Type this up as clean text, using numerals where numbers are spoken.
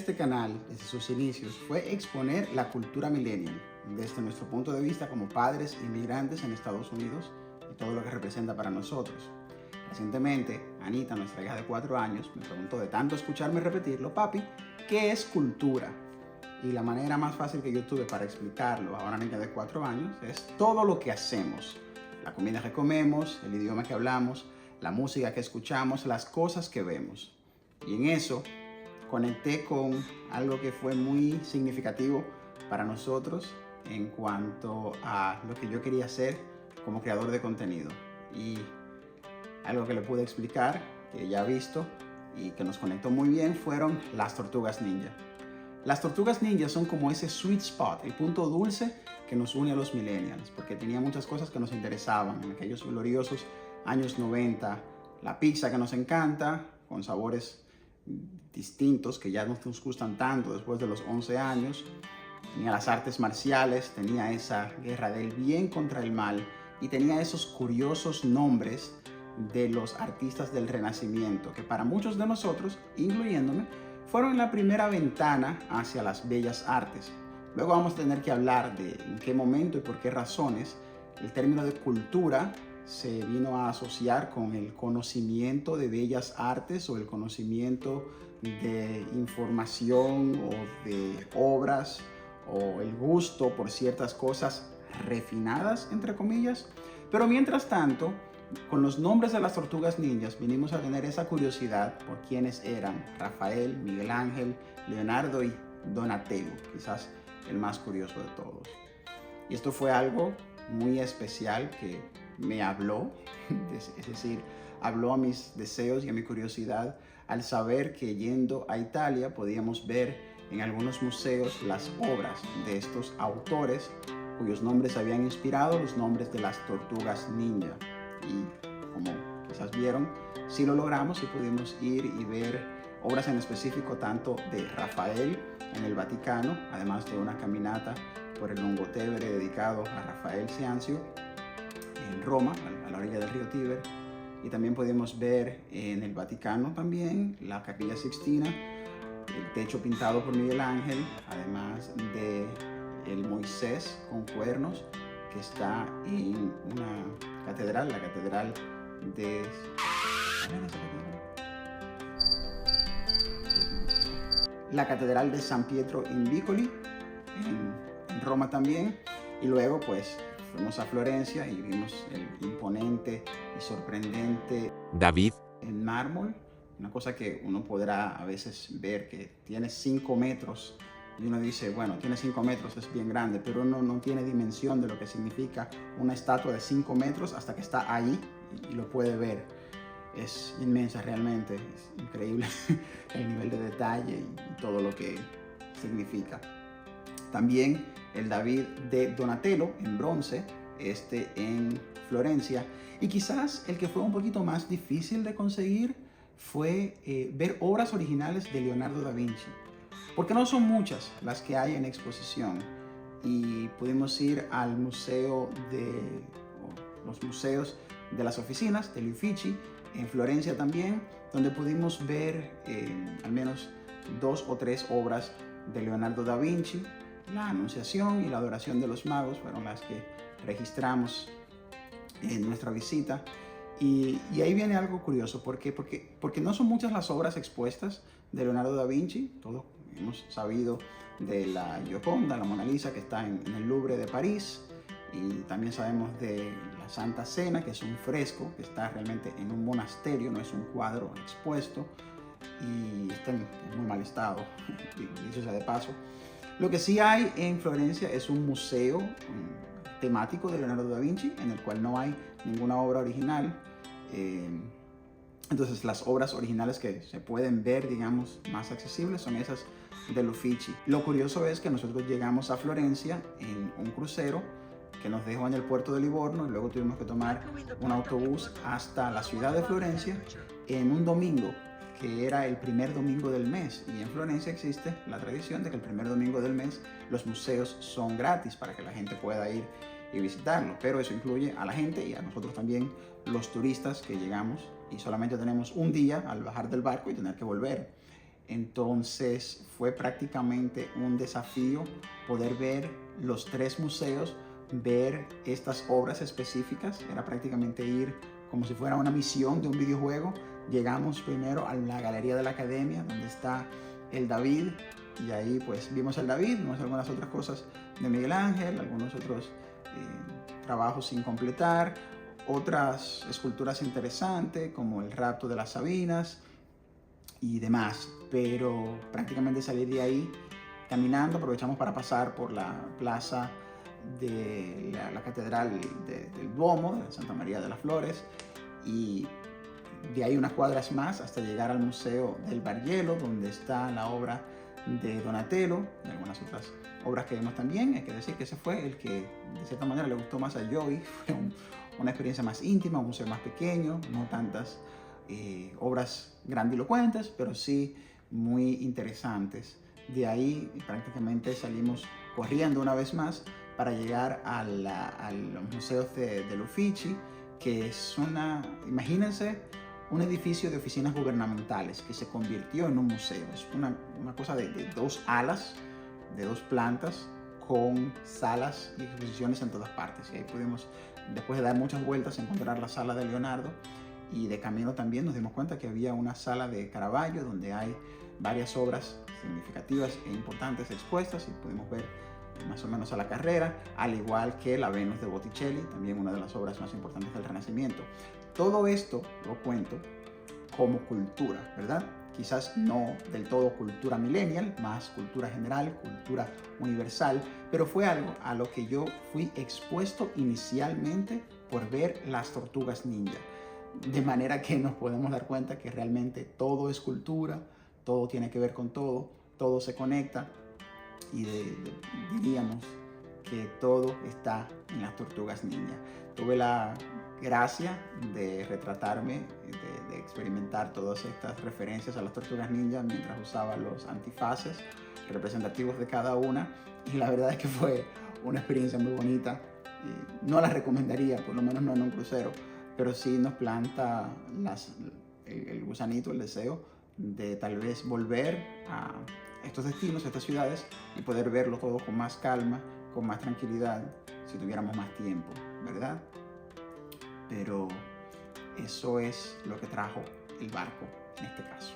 este canal, desde sus inicios, fue exponer la cultura millennial desde nuestro punto de vista como padres inmigrantes en Estados Unidos y todo lo que representa para nosotros. Recientemente, Anita, nuestra hija de 4 años, me preguntó de tanto escucharme repetirlo: papi, ¿qué es cultura? Y la manera más fácil que yo tuve para explicarlo a una niña de 4 años es todo lo que hacemos. La comida que comemos, el idioma que hablamos, la música que escuchamos, las cosas que vemos. Y en eso conecté con algo que fue muy significativo para nosotros en cuanto a lo que yo quería hacer como creador de contenido. Y algo que le pude explicar, que ya ha visto y que nos conectó muy bien, fueron las tortugas ninja. Las tortugas ninja son como ese sweet spot, el punto dulce que nos une a los millennials, porque tenía muchas cosas que nos interesaban en aquellos gloriosos años 90. La pizza que nos encanta, con sabores distintos que ya no nos gustan tanto después de los 11 años. Tenía las artes marciales, tenía esa guerra del bien contra el mal y tenía esos curiosos nombres de los artistas del Renacimiento, que para muchos de nosotros, incluyéndome, fueron la primera ventana hacia las bellas artes. Luego vamos a tener que hablar de en qué momento y por qué razones el término de cultura se vino a asociar con el conocimiento de bellas artes o el conocimiento de información o de obras o el gusto por ciertas cosas refinadas, entre comillas. Pero mientras tanto, con los nombres de las tortugas ninjas vinimos a tener esa curiosidad por quiénes eran Rafael, Miguel Ángel, Leonardo y Donatello, quizás el más curioso de todos. Y esto fue algo muy especial que me habló, es decir, habló a mis deseos y a mi curiosidad al saber que yendo a Italia podíamos ver en algunos museos las obras de estos autores cuyos nombres habían inspirado los nombres de las tortugas ninja. Y como quizás vieron, sí lo logramos y pudimos ir y ver obras en específico tanto de Rafael en el Vaticano, además de una caminata por el Lungotevere dedicado a Rafael Ciancio en Roma, a la orilla del río Tíber. Y también pudimos ver en el Vaticano también la Capilla Sixtina, el techo pintado por Miguel Ángel, además de el Moisés con cuernos que está en una catedral, la catedral de... la catedral de San Pietro in Vicoli, en Roma también. Y luego pues fuimos a Florencia y vimos el imponente y sorprendente David en mármol, una cosa que uno podrá a veces ver que tiene 5 metros y uno dice, bueno, tiene 5 metros, es bien grande, pero uno no tiene dimensión de lo que significa una estatua de 5 metros hasta que está ahí y lo puede ver. Es inmensa realmente, es increíble el nivel de detalle y todo lo que significa. También el David de Donatello en bronce, en Florencia. Y quizás el que fue un poquito más difícil de conseguir fue ver obras originales de Leonardo da Vinci, porque no son muchas las que hay en exposición. Y pudimos ir al museo los museos de las oficinas del Uffizi en Florencia también, donde pudimos ver al menos 2 o 3 obras de Leonardo da Vinci. La Anunciación y la Adoración de los Magos fueron las que registramos en nuestra visita. Y ahí viene algo curioso, porque no son muchas las obras expuestas de Leonardo da Vinci. Todos hemos sabido de la Gioconda, la Mona Lisa, que está en el Louvre de París, y también sabemos de la Santa Cena, que es un fresco que está realmente en un monasterio, no es un cuadro expuesto, y está en muy mal estado, dicho sea de paso. Lo que sí hay en Florencia es un museo temático de Leonardo da Vinci, en el cual no hay ninguna obra original. Entonces las obras originales que se pueden ver, digamos, más accesibles son esas del Uffizi. Lo curioso es que nosotros llegamos a Florencia en un crucero que nos dejó en el puerto de Livorno y luego tuvimos que tomar un autobús hasta la ciudad de Florencia en un domingo, que era el primer domingo del mes. Y en Florencia existe la tradición de que el primer domingo del mes los museos son gratis para que la gente pueda ir y visitarlo, pero eso incluye a la gente y a nosotros también, los turistas que llegamos y solamente tenemos un día al bajar del barco y tener que volver. Entonces fue prácticamente un desafío poder ver los 3 museos, ver estas obras específicas. Era prácticamente ir como si fuera una misión de un videojuego. Llegamos primero a la Galería de la Academia, donde está el David, y ahí pues vimos el David, vimos algunas otras cosas de Miguel Ángel, algunos otros trabajos sin completar, otras esculturas interesantes como el rapto de las Sabinas y demás, pero prácticamente salir de ahí caminando. Aprovechamos para pasar por la plaza de la catedral del Duomo, de Santa María de las Flores, y de ahí unas cuadras más hasta llegar al Museo del Bargello, donde está la obra de Donatello y algunas otras obras que vemos también. Hay que decir que ese fue el que de cierta manera le gustó más a Joey. Fue una experiencia más íntima, un museo más pequeño, no tantas obras grandilocuentes, pero sí muy interesantes. De ahí prácticamente salimos corriendo una vez más para llegar a los museos del Uffizi, que es imagínense, un edificio de oficinas gubernamentales que se convirtió en un museo. Es una cosa de 2 alas, de 2 plantas, con salas y exposiciones en todas partes. Y ahí pudimos, después de dar muchas vueltas, encontrar la sala de Leonardo, y de camino también nos dimos cuenta que había una sala de Caravaggio donde hay varias obras significativas e importantes expuestas, y pudimos ver más o menos a la carrera, al igual que la Venus de Botticelli, también una de las obras más importantes del Renacimiento. Todo esto lo cuento como cultura, ¿verdad? Quizás no del todo cultura millennial, más cultura general, cultura universal, pero fue algo a lo que yo fui expuesto inicialmente por ver las Tortugas Ninja. De manera que nos podemos dar cuenta que realmente todo es cultura, todo tiene que ver con todo, todo se conecta, y diríamos que todo está en las Tortugas Ninja. Tuve la gracia de retratarme, de experimentar todas estas referencias a las Tortugas Ninja mientras usaba los antifaces representativos de cada una, y la verdad es que fue una experiencia muy bonita. No la recomendaría, por lo menos no en un crucero, pero sí nos planta el gusanito, el deseo de tal vez volver a estos destinos, a estas ciudades, y poder verlo todo con más calma, con más tranquilidad, si tuviéramos más tiempo, ¿verdad? Pero eso es lo que trajo el barco en este caso.